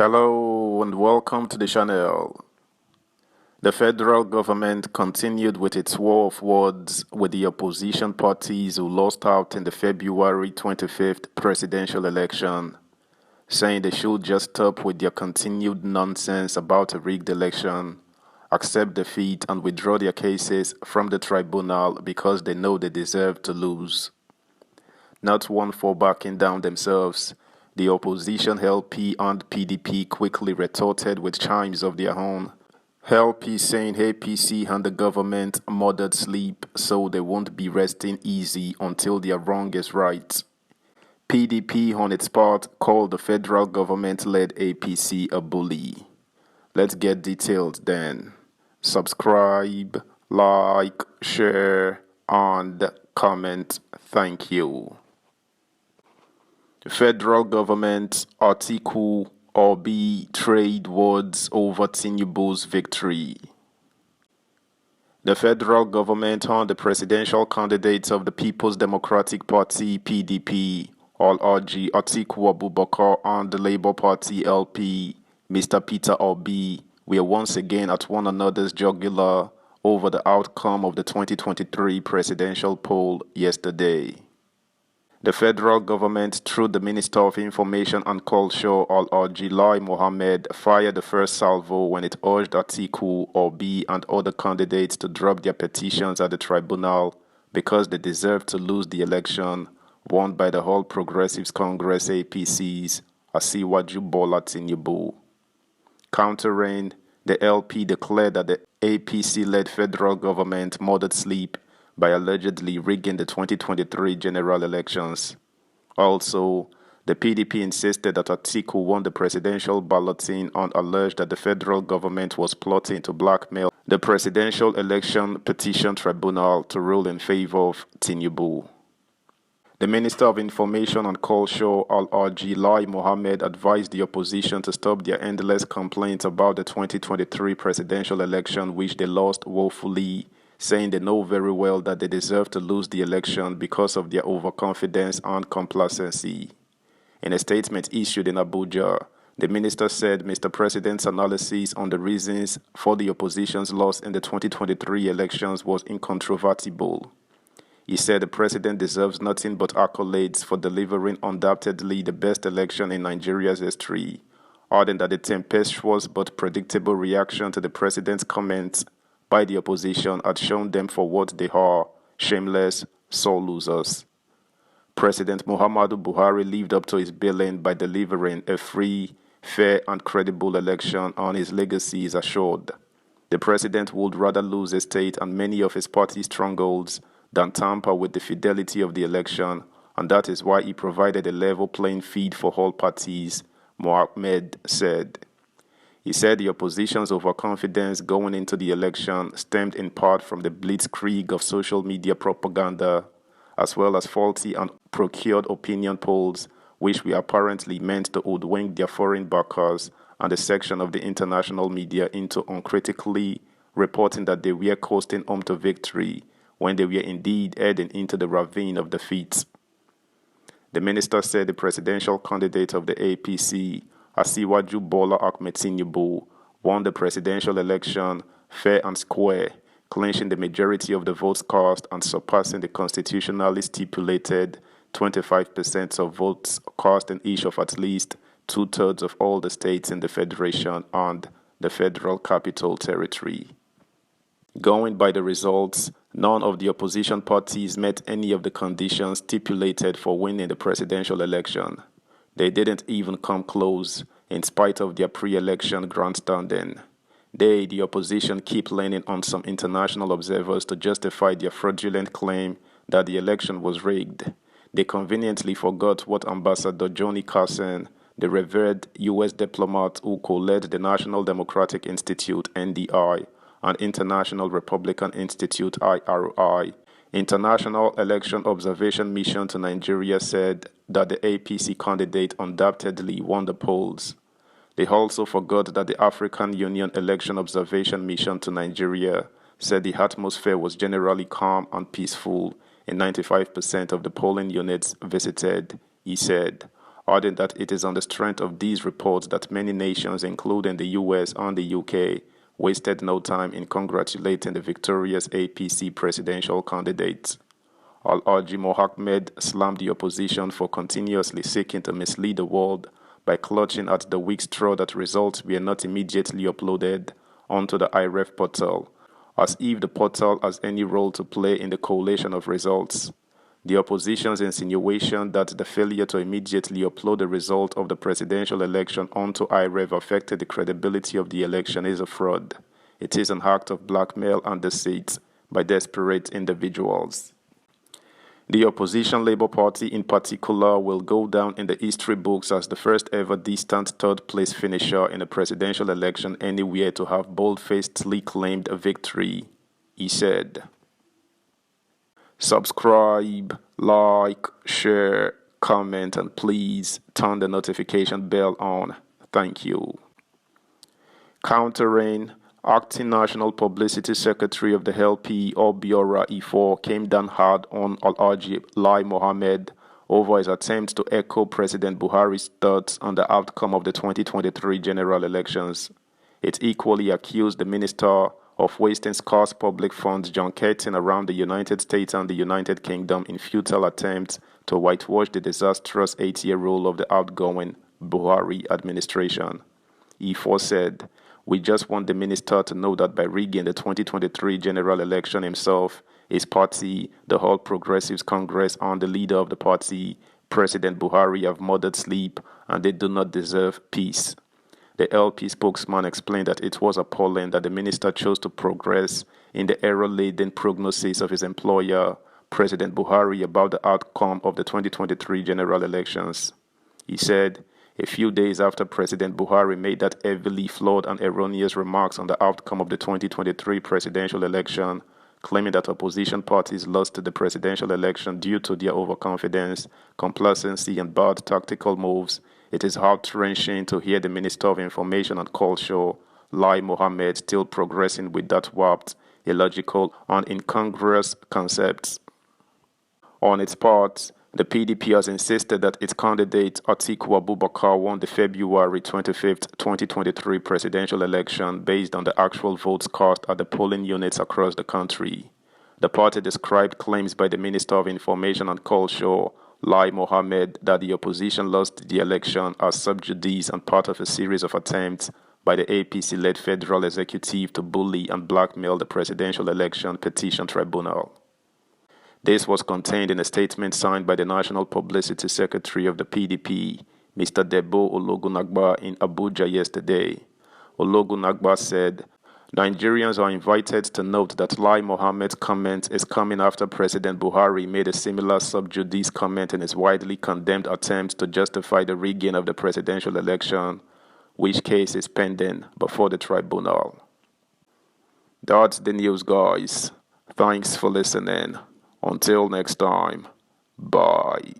Hello and welcome to the channel. The federal government continued with its war of words with the opposition parties who lost out in the February 25th presidential election, saying they should just stop with their continued nonsense about a rigged election, accept defeat and withdraw their cases from the tribunal because they know they deserve to lose. Not one for backing down themselves, the opposition LP and PDP quickly retorted with chimes of their own. LP saying APC and the government murdered sleep so they won't be resting easy until their wrong is right. PDP on its part called the federal government-led APC a bully. Let's get details then. Subscribe, like, share, and comment. Thank you. The federal government article or B trade words over Tinubu's victory. The federal government and the presidential candidates of the People's Democratic Party PDP, Al-Arji Atiku Abubakar, and the Labour Party LP, Mr. Peter Obi, were once again at one another's jugular over the outcome of the 2023 presidential poll yesterday. The federal government, through the Minister of Information and Culture, Al-Arji Lai Mohammed, fired the first salvo when it urged Atiku, Obi, and other candidates to drop their petitions at the tribunal because they deserve to lose the election won by the All Progressives Congress APC's Asiwaju Bola Tinubu. Countering, the LP declared that the APC-led federal government murdered sleep by allegedly rigging the 2023 general elections. Also, the PDP insisted that Atiku won the presidential balloting and alleged that the federal government was plotting to blackmail the Presidential Election Petition Tribunal to rule in favor of Tinubu. The Minister of Information and Culture, Al-Arji Lai Mohammed, advised the opposition to stop their endless complaints about the 2023 presidential election, which they lost woefully, saying they know very well that they deserve to lose the election because of their overconfidence and complacency. In a statement issued in Abuja, the minister said Mr. President's analysis on the reasons for the opposition's loss in the 2023 elections was incontrovertible. He said the president deserves nothing but accolades for delivering undoubtedly the best election in Nigeria's history, adding that the tempestuous but predictable reaction to the president's comments by the opposition had shown them for what they are, shameless sore losers. President Muhammadu Buhari lived up to his billing by delivering a free, fair and credible election, and his legacy is assured. The president would rather lose his state and many of his party strongholds than tamper with the fidelity of the election, and that is why he provided a level playing field for all parties, Mohammed said. He said the opposition's overconfidence going into the election stemmed in part from the blitzkrieg of social media propaganda, as well as faulty and procured opinion polls, which were apparently meant to hoodwink their foreign backers and a section of the international media into uncritically reporting that they were coasting home to victory when they were indeed heading into the ravine of defeat. The minister said the presidential candidate of the APC, Asiwaju Bola Tinubu, won the presidential election fair and square, clinching the majority of the votes cast and surpassing the constitutionally stipulated 25% of votes cast in each of at least two-thirds of all the states in the federation and the federal capital territory. Going by the results, none of the opposition parties met any of the conditions stipulated for winning the presidential election. They didn't even come close, in spite of their pre-election grandstanding. They, the opposition, keep leaning on some international observers to justify their fraudulent claim that the election was rigged. They conveniently forgot what Ambassador Johnny Carson, the revered U.S. diplomat who co-led the National Democratic Institute, NDI, and International Republican Institute, IRI, International Election Observation Mission to Nigeria, said that the APC candidate undoubtedly won the polls. They also forgot that the African Union Election Observation Mission to Nigeria said the atmosphere was generally calm and peaceful in 95% of the polling units visited. He said, adding that it is on the strength of these reports that many nations, including the US and the UK, wasted no time in congratulating the victorious APC presidential candidate. Al-Haji Mohammed slammed the opposition for continuously seeking to mislead the world by clutching at the weak straw that results were not immediately uploaded onto the IREF portal, as if the portal has any role to play in the collation of results. The opposition's insinuation that the failure to immediately upload the result of the presidential election onto IREF affected the credibility of the election is a fraud. It is an act of blackmail and deceit by desperate individuals. The opposition Labour Party in particular will go down in the history books as the first ever distant third-place finisher in a presidential election anywhere to have bold-facedly claimed a victory, he said. Subscribe, like, share, comment, and please turn the notification bell on. Thank you. Countering, Acting National Publicity Secretary of the LP, Obiora Ifo, came down hard on Al-Haji Lai Mohammed over his attempt to echo President Buhari's thoughts on the outcome of the 2023 general elections. It equally accused the Minister of wasting scarce public funds junketing around the United States and the United Kingdom in futile attempts to whitewash the disastrous 8-year rule of the outgoing Buhari administration. Ifo said, "We just want the minister to know that by rigging the 2023 general election himself, his party, the All Progressives Congress, and the leader of the party, President Buhari, have murdered sleep and they do not deserve peace." The LP spokesman explained that it was appalling that the minister chose to progress in the error-laden prognosis of his employer, President Buhari, about the outcome of the 2023 general elections. He said, a few days after President Buhari made that heavily flawed and erroneous remarks on the outcome of the 2023 presidential election, claiming that opposition parties lost the presidential election due to their overconfidence, complacency, and bad tactical moves, it is heart-wrenching to hear the Minister of Information and Culture, Lai Mohammed, still progressing with that warped, illogical, and incongruous concepts. On its part, the PDP has insisted that its candidate Atiku Abubakar won the February 25, 2023 presidential election based on the actual votes cast at the polling units across the country. The party described claims by the Minister of Information and Culture, Lai Mohammed, that the opposition lost the election as sub judice and part of a series of attempts by the APC-led federal executive to bully and blackmail the presidential election petition tribunal. This was contained in a statement signed by the National Publicity Secretary of the PDP, Mr. Debo Ologunagba, in Abuja yesterday. Ologunagba said, Nigerians are invited to note that Lai Mohammed's comment is coming after President Buhari made a similar sub judice comment in his widely condemned attempt to justify the rigging of the presidential election, which case is pending before the tribunal. That's the news, guys. Thanks for listening. Until next time, bye.